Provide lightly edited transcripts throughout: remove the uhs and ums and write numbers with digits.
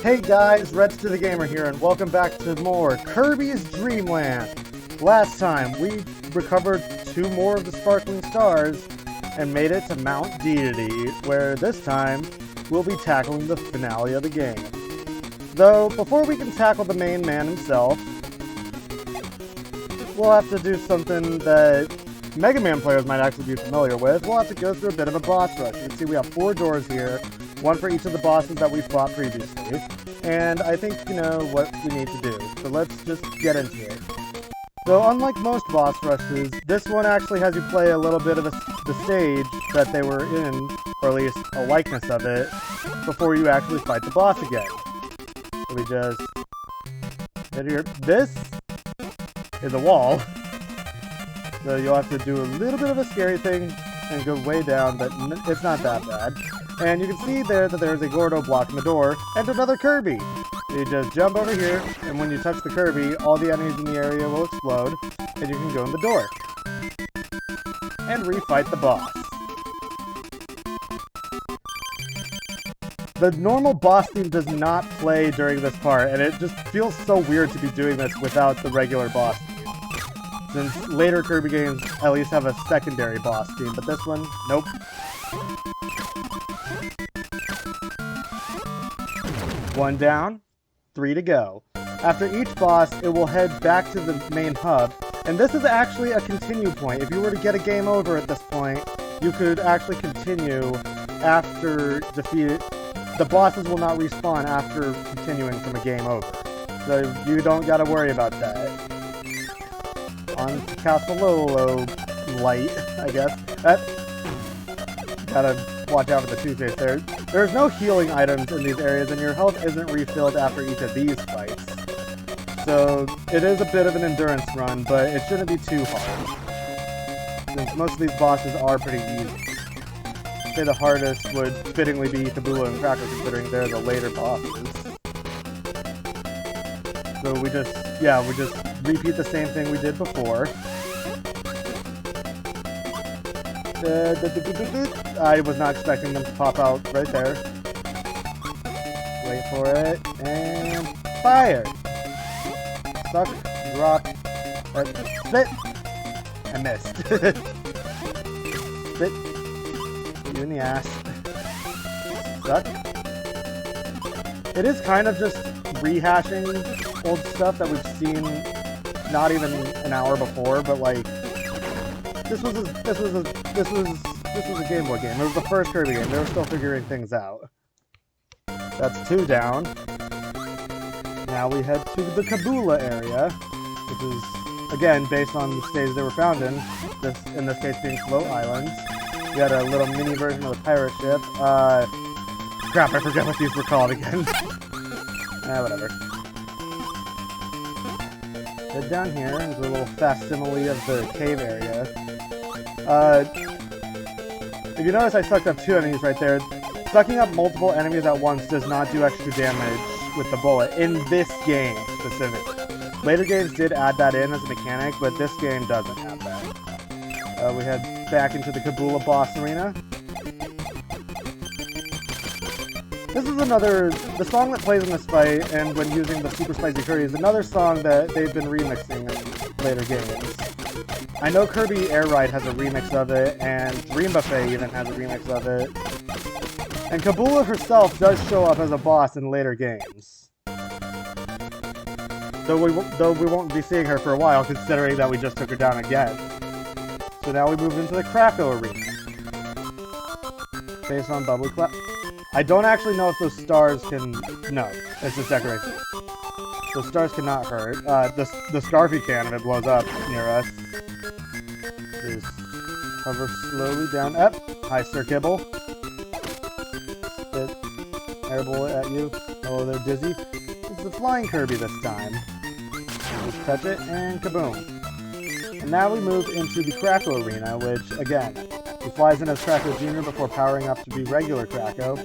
Hey guys, Reds to the Gamer here, and welcome back to more Kirby's Dream Land. Last time, we recovered 2 more of the Sparkling Stars and made it to Mount Deity, where this time, we'll be tackling the finale of the game. Though, before we can tackle the main man himself, we'll have to do something that Mega Man players might actually be familiar with. We'll have to go through a bit of a boss rush. You can see we have 4 doors here, one for each of the bosses that we fought previously. And I think you know what we need to do, so let's just get into it. So unlike most boss rushes, this one actually has you play a little bit of the stage that they were in, or at least a likeness of it, before you actually fight the boss again. So we just hit here. This is a wall, so you'll have to do a little bit of a scary thing and go way down, but it's not that bad. And you can see there that there's a Gordo blocking the door, and another Kirby! You just jump over here, and when you touch the Kirby, all the enemies in the area will explode, and you can go in the door. And refight the boss. The normal boss theme does not play during this part, and it just feels so weird to be doing this without the regular boss theme. Since later Kirby games at least have a secondary boss theme, but this one, nope. One down, 3 to go. After each boss, it will head back to the main hub, and this is actually a continue point. If you were to get a game over at this point, you could actually continue after defeat. The bosses will not respawn after continuing from a game over, so you don't gotta worry about that. On Casalolo light, I guess. Gotta watch out for the toothpaste there. There's no healing items in these areas, and your health isn't refilled after each of these fights. So, it is a bit of an endurance run, but it shouldn't be too hard. Since most of these bosses are pretty easy. I'd say the hardest would fittingly be Tabula and Cracker, considering they're the later bosses. So we just repeat the same thing we did before. I was not expecting them to pop out right there. Wait for it, and fire! Suck, drop, spit! I missed. Spit. You in the ass. Suck. It is kind of just rehashing old stuff that we've seen not even an hour before, but like this was a Game Boy game. It was the first Kirby game. They were still figuring things out. That's 2 down. Now we head to the Kabula area, which is again based on the stage they were found in. In this case being Float Islands. We had a little mini version of the pirate ship. Crap, I forget what these were called again. Whatever. Head down here, there's a little facsimile of the cave area. If you notice I sucked up 2 enemies right there. Sucking up multiple enemies at once does not do extra damage with the bullet, in this game specifically. Later games did add that in as a mechanic, but this game doesn't have that. We head back into the Kabula boss arena. This is the song that plays in this fight, and when using the Super Spicy Curry, is another song that they've been remixing in later games. I know Kirby Air Ride has a remix of it, and Dream Buffet even has a remix of it. And Kabula herself does show up as a boss in later games. Though we won't be seeing her for a while, considering that we just took her down again. So now we move into the Krakow arena. Based on Bubbly Cloud. I don't actually know if those stars can... No, it's just decoration. Those stars cannot hurt. The Scarfy can if it blows up near us. Just hover slowly down. Up. Hi, Sir Kibble. Spit. Airball at you. Oh, they're dizzy. It's the flying Kirby this time. Just touch it, and kaboom. And now we move into the Krakow arena, which, again, he flies in as Krakow Jr. before powering up to be regular Krakow.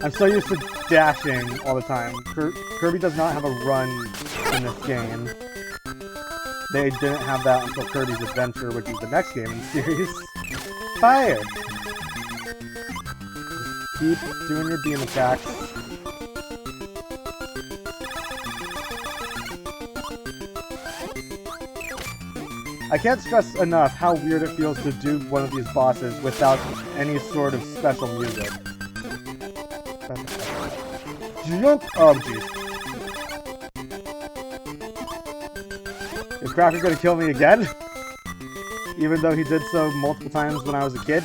I'm so used to dashing all the time. Kirby does not have a run in this game. They didn't have that until Kirby's Adventure, which is the next game in the series. Fire! keep doing your beam attacks. I can't stress enough how weird it feels to do one of these bosses without any sort of special music. Jump! Oh, jeez. Is Cracker gonna kill me again? Even though he did so multiple times when I was a kid?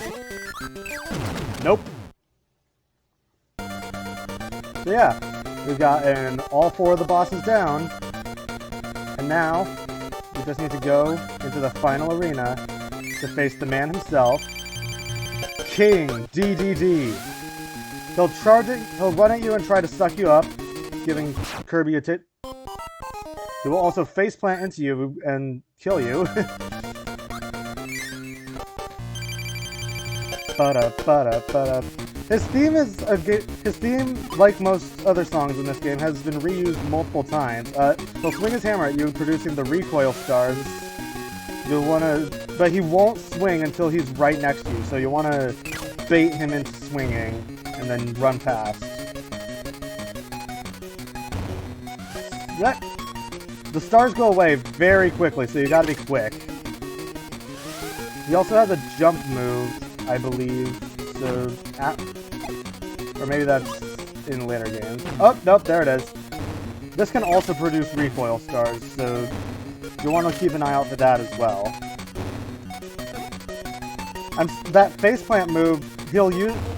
Nope. So yeah, we've gotten all 4 of the bosses down. And now, we just need to go into the final arena to face the man himself, King DDD. He'll charge it, he'll run at you and try to suck you up, giving Kirby a tit. He will also faceplant into you and kill you. His theme, like most other songs in this game, has been reused multiple times. He'll swing his hammer at you, producing the recoil stars. You'll wanna, but he won't swing until he's right next to you, so you wanna bait him into swinging and then run past. Yep. The stars go away very quickly, so you gotta be quick. He also has a jump move, I believe, so... or maybe that's in later games. Oh, nope, there it is. This can also produce recoil stars, so you'll want to keep an eye out for that as well. That faceplant move,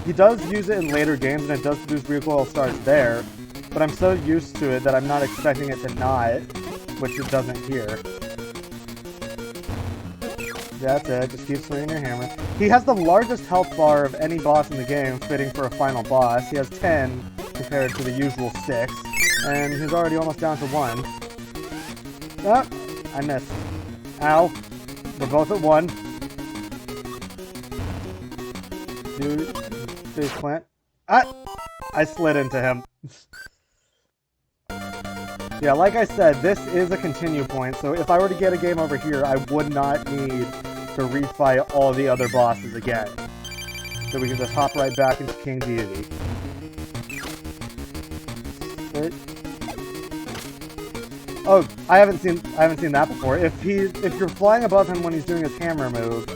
he does use it in later games, and it does produce recoil stars there, but I'm so used to it that I'm not expecting it to not, which it doesn't here. That's it, just keep swinging your hammer. He has the largest health bar of any boss in the game, fitting for a final boss. He has 10 compared to the usual 6, and he's already almost down to 1. Ah, I missed. Ow. We're both at 1. Dude, face plant. Ah! I slid into him. Yeah, like I said, this is a continue point, so if I were to get a game over here, I would not need to refight all the other bosses again. So we can just hop right back into King Deity. Oh, I haven't seen that before. If you're flying above him when he's doing his hammer move,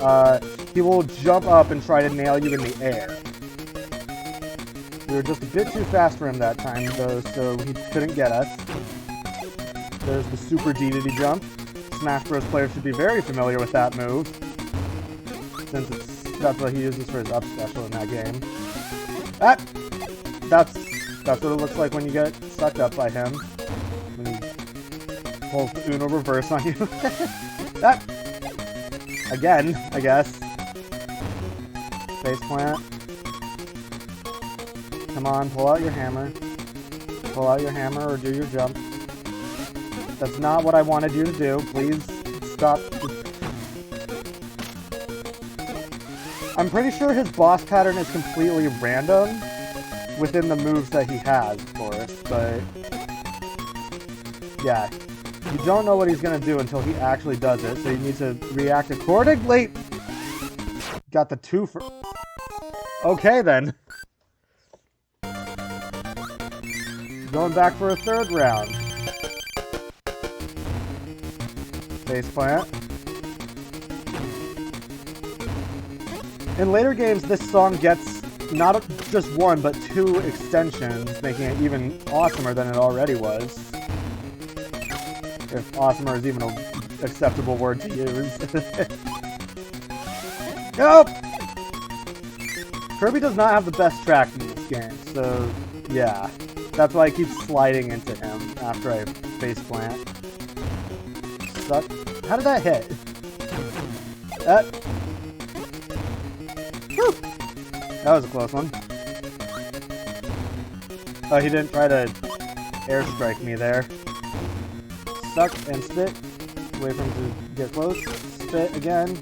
he will jump up and try to nail you in the air. We were just a bit too fast for him that time, though, so he couldn't get us. There's the Super DDD jump. Smash Bros. Players should be very familiar with that move, since that's what he uses for his up special in that game. Ah! That's what it looks like when you get sucked up by him. When he pulls the Uno reverse on you. Ah! Again, I guess. Faceplant. Come on, pull out your hammer. Pull out your hammer or do your jump. That's not what I wanted you to do. Please stop. I'm pretty sure his boss pattern is completely random within the moves that he has, of course, but yeah, you don't know what he's gonna do until he actually does it, so you need to react accordingly. Got the 2 for... Okay, then. Going back for a 3rd round. Faceplant. In later games, this song gets not just 1, but 2 extensions, making it even awesomer than it already was. If awesomer is even an acceptable word to use. Nope! Kirby does not have the best traction in this game, so yeah. That's why I keep sliding into him after I faceplant. Suck. How did that hit? Whew. That was a close one. Oh, he didn't try to airstrike me there. Suck and spit. Wait for him to get close. Spit again.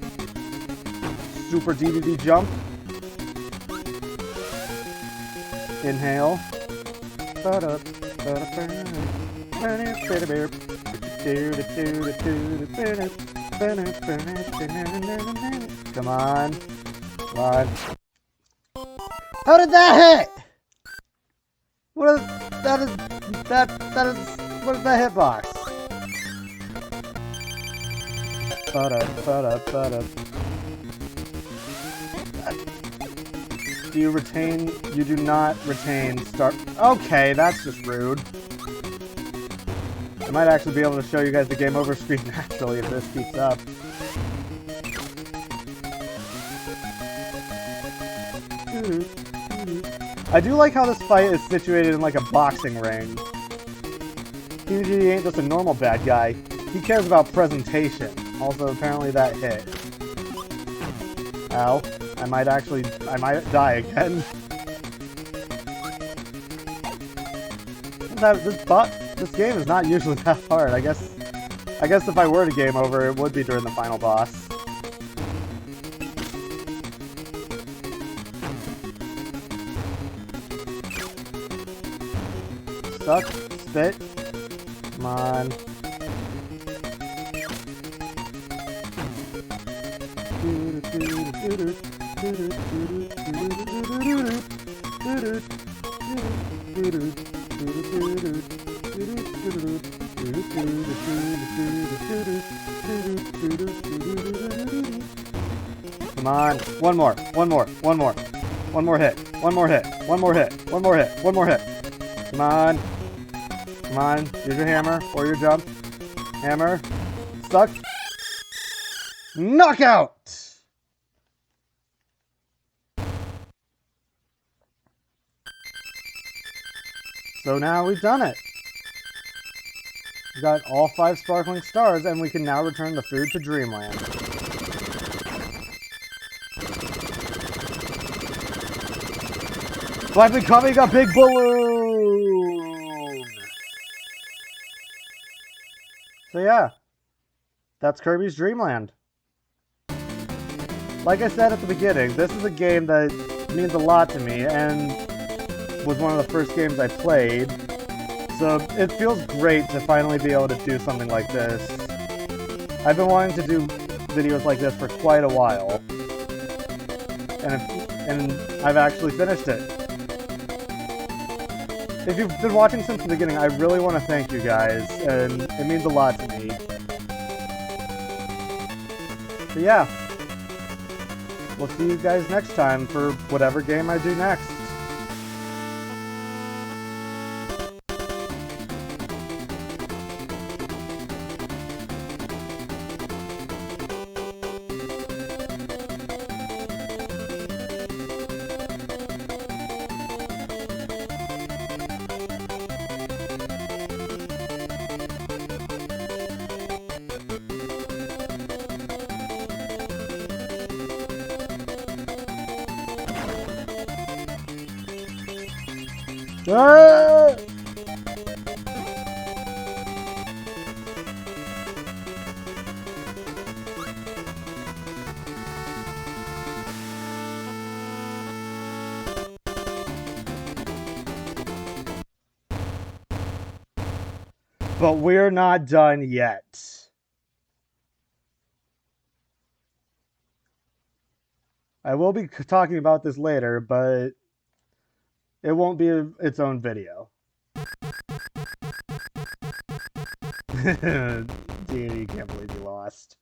Super DDD jump. Inhale. Come on. Come on. How did that hit? What is that? What is that hitbox? Do you retain? You do not retain start. Okay, that's just rude. I might actually be able to show you guys the game over screen naturally if this keeps up. I do like how this fight is situated in like a boxing ring. PG ain't just a normal bad guy. He cares about presentation. Also, apparently that hit. Ow. I might die again. This game is not usually that hard. I guess if I were to game over, it would be during the final boss. Stuck. Spit. Come on. Come on. One more hit. One more hit. Come on. Come on. Use your hammer or your jump. Hammer. Stuck. Knockout! So now we've done it. We got all 5 sparkling stars, and we can now return the food to Dreamland. By becoming a big balloon! So yeah, that's Kirby's Dream Land. Like I said at the beginning, this is a game that means a lot to me, and was one of the first games I played. So it feels great to finally be able to do something like this. I've been wanting to do videos like this for quite a while. And I've actually finished it. If you've been watching since the beginning, I really want to thank you guys, and it means a lot to me. So yeah. We'll see you guys next time for whatever game I do next. Ah! But we're not done yet. I will be talking about this later, but it won't be its own video. Deity, can't believe you lost.